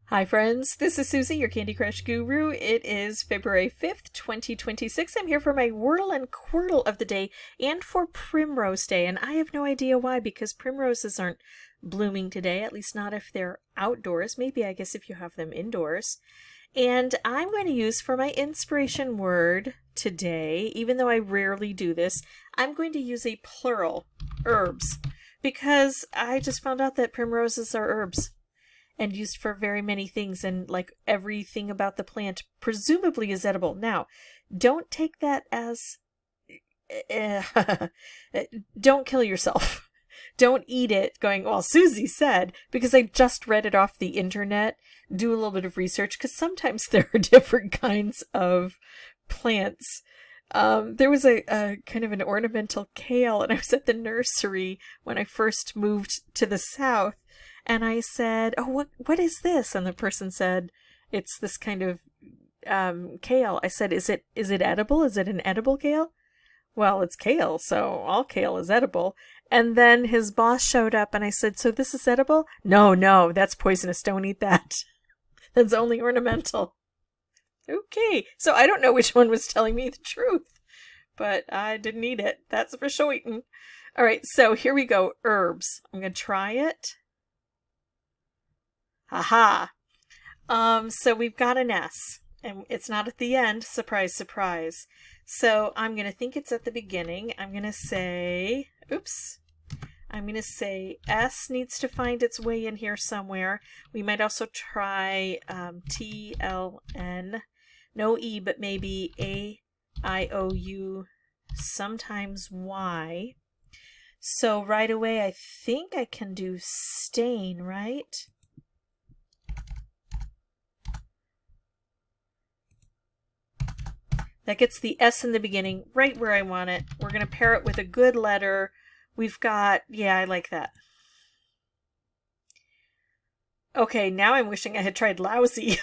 Hi friends, this is Suzy, your Candy Crush guru. It is February 5th, 2026. I'm here for my Wordle and Quordle of the day and for Primrose Day. And I have no idea why, because primroses aren't blooming today, at least not if they're outdoors. Maybe, I guess, if you have them indoors. And I'm going to use for my inspiration word today, even though I rarely do this, I'm going to use a plural, herbs, because I just found out that primroses are herbs and used for very many things, and like everything about the plant presumably is edible. Now, don't take that as don't kill yourself. Don't eat it going, well, Suzy said, because I just read it off the internet. Do a little bit of research, because sometimes there are different kinds of plants. There was a kind of an ornamental kale, and I was at the nursery when I first moved to the south. And I said, oh, what is this? And the person said, it's this kind of kale. I said, is it edible? Is it an edible kale? Well, it's kale, so all kale is edible. And then his boss showed up and I said, so this is edible? No, that's poisonous. Don't eat that. That's only ornamental. Okay, so I don't know which one was telling me the truth, but I didn't eat it. That's for sure. All right, so here we go. Herbs. I'm going to try it. Haha. So we've got an S, and it's not at the end. Surprise, surprise. So I'm going to think it's at the beginning. I'm going to say, I'm going to say S needs to find its way in here somewhere. We might also try T-L-N. No E, but maybe A-I-O-U, sometimes Y. So right away, I think I can do stain, right? That gets the S in the beginning, right where I want it. We're going to pair it with a good letter. We've got, yeah, I like that. Okay, now I'm wishing I had tried lousy.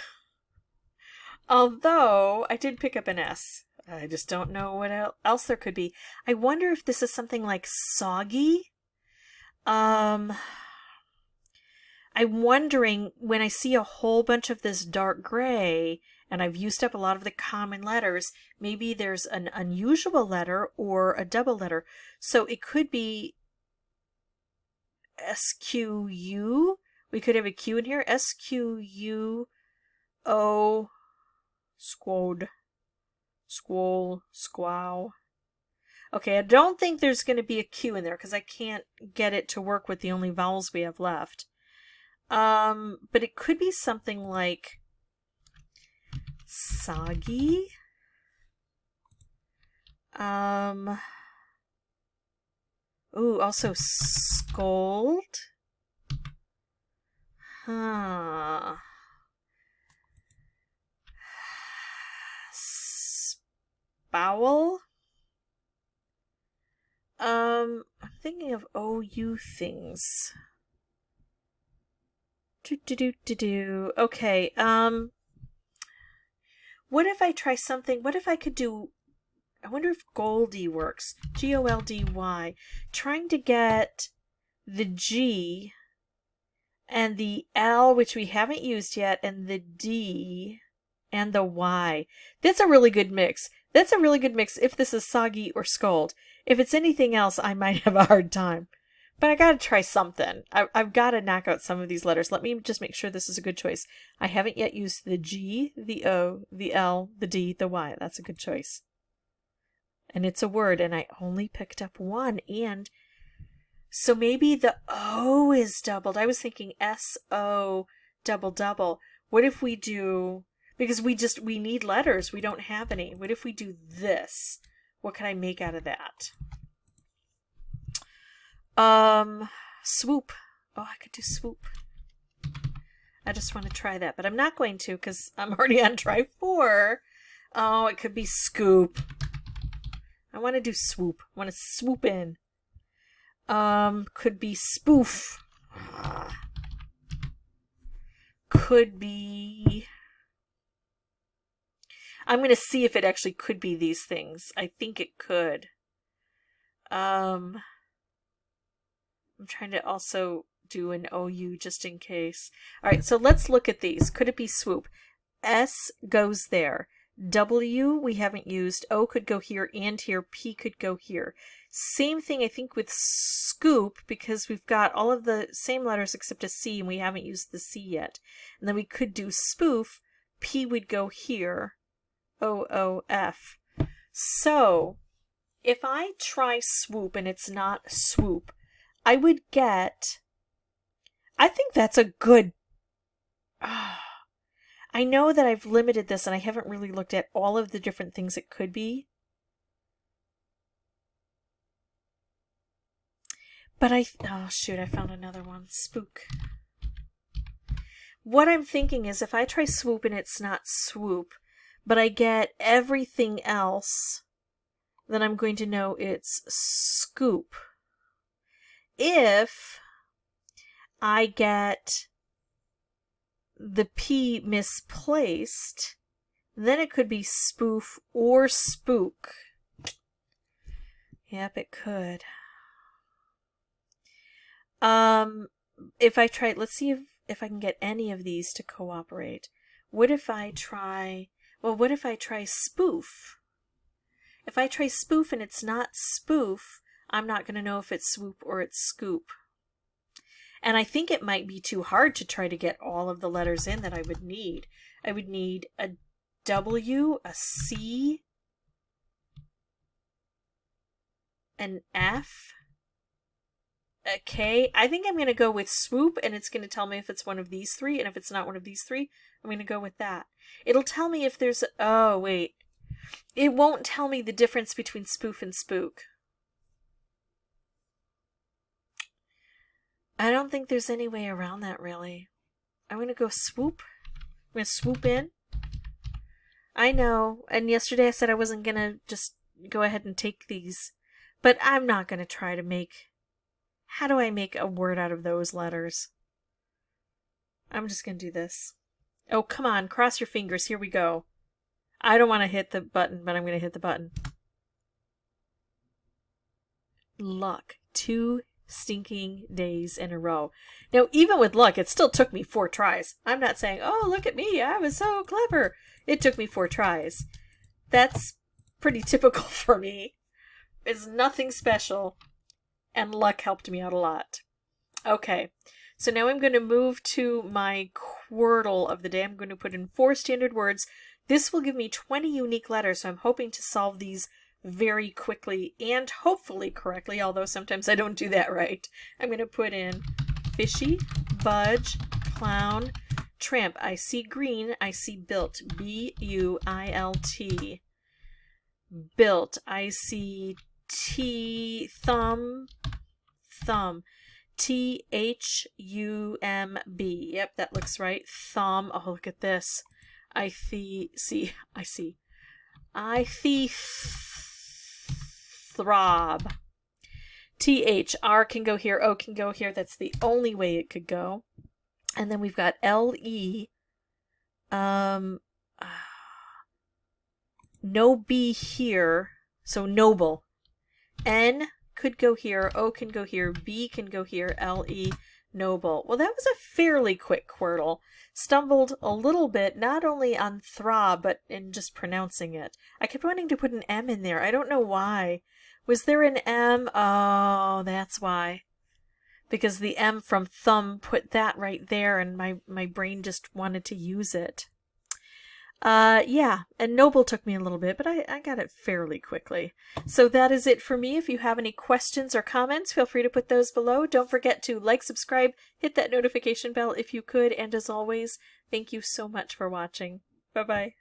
Although, I did pick up an S. I just don't know what else there could be. I wonder if this is something like soggy. I'm wondering, when I see a whole bunch of this dark gray, and I've used up a lot of the common letters, maybe there's an unusual letter or a double letter. So it could be S-Q-U. We could have a Q in here. S-Q-U-O, squod, squall, squow. Okay, I don't think there's going to be a Q in there because I can't get it to work with the only vowels we have left. But it could be something like soggy. Ooh, also scold. Huh. Spowl. I'm thinking of OU things. Okay, what if I try something? What if I could do, I wonder if Goldie works. G-O-L-D-Y. Trying to get the G and the L, which we haven't used yet, and the D and the Y. That's a really good mix. That's a really good mix if this is soggy or scold. If it's anything else, I might have a hard time. But I gotta try something. I've got to knock out some of these letters. Let me just make sure this is a good choice. I haven't yet used the G, the O, the L, the D, the Y. That's a good choice. And it's a word, and I only picked up one. And so maybe the O is doubled. I was thinking S-O, double, double. What if we do, because we need letters. We don't have any. What if we do this? What can I make out of that? Swoop. Oh, I could do swoop. I just want to try that, but I'm not going to because I'm already on try 4. Oh, it could be scoop. I want to do swoop. I want to swoop in. Could be spoof. Could be, I'm going to see if it actually could be these things. I think it could. I'm trying to also do an OU just in case. All right, so let's look at these. Could it be swoop? S goes there. W we haven't used. O could go here and here. P could go here. Same thing I think with scoop, because we've got all of the same letters except a C and we haven't used the C yet. And then we could do spoof. P would go here. O, O, F. So if I try swoop and it's not swoop, I would get, I think that's a good, I know that I've limited this and I haven't really looked at all of the different things it could be. But oh shoot, I found another one. Spook. What I'm thinking is if I try swoop and it's not swoop, but I get everything else, then I'm going to know it's scoop. If I get the P misplaced, then it could be spoof or spook. Yep, it could. If I try, let's see if I can get any of these to cooperate. What if I try, well, what if I try spoof? If I try spoof and it's not spoof, I'm not going to know if it's swoop or it's scoop. And I think it might be too hard to try to get all of the letters in that I would need. I would need a W, a C, an F, a K. I think I'm going to go with swoop, and it's going to tell me if it's one of these three, and if it's not one of these three, I'm going to go with that. It'll tell me if there's, oh wait, it won't tell me the difference between spoof and spook. I don't think there's any way around that, really. I'm going to go swoop. I'm going to swoop in. I know, and yesterday I said I wasn't going to just go ahead and take these, but I'm not going to try to make... How do I make a word out of those letters? I'm just going to do this. Oh, come on, cross your fingers. Here we go. I don't want to hit the button, but I'm going to hit the button. Luck. 2 stinking days in a row. Now, even with luck, it still took me 4 tries. I'm not saying, oh, look at me, I was so clever. It took me 4 tries. That's pretty typical for me. It's nothing special, and luck helped me out a lot. Okay, so now I'm going to move to my Quordle of the day. I'm going to put in 4 standard words. This will give me 20 unique letters, so I'm hoping to solve these very quickly and hopefully correctly, although sometimes I don't do that right. I'm going to put in fishy, budge, clown, tramp. I see green. I see built. B-U-I-L-T. Built. I see thumb. T-H-U-M-B. Yep, that looks right. Thumb. Oh, look at this. I see. Throb. T-H. R can go here. O can go here. That's the only way it could go. And then we've got L-E. No B here. So noble. N could go here. O can go here. B can go here. L-E. Noble. Well, that was a fairly quick Quordle. Stumbled a little bit, not only on throb, but in just pronouncing it. I kept wanting to put an M in there. I don't know why. Was there an M? Oh, that's why. Because the M from thumb put that right there, and my brain just wanted to use it. Yeah, and noble took me a little bit, but I got it fairly quickly. So that is it for me. If you have any questions or comments, feel free to put those below. Don't forget to like, subscribe, hit that notification bell if you could, and as always, thank you so much for watching. Bye-bye.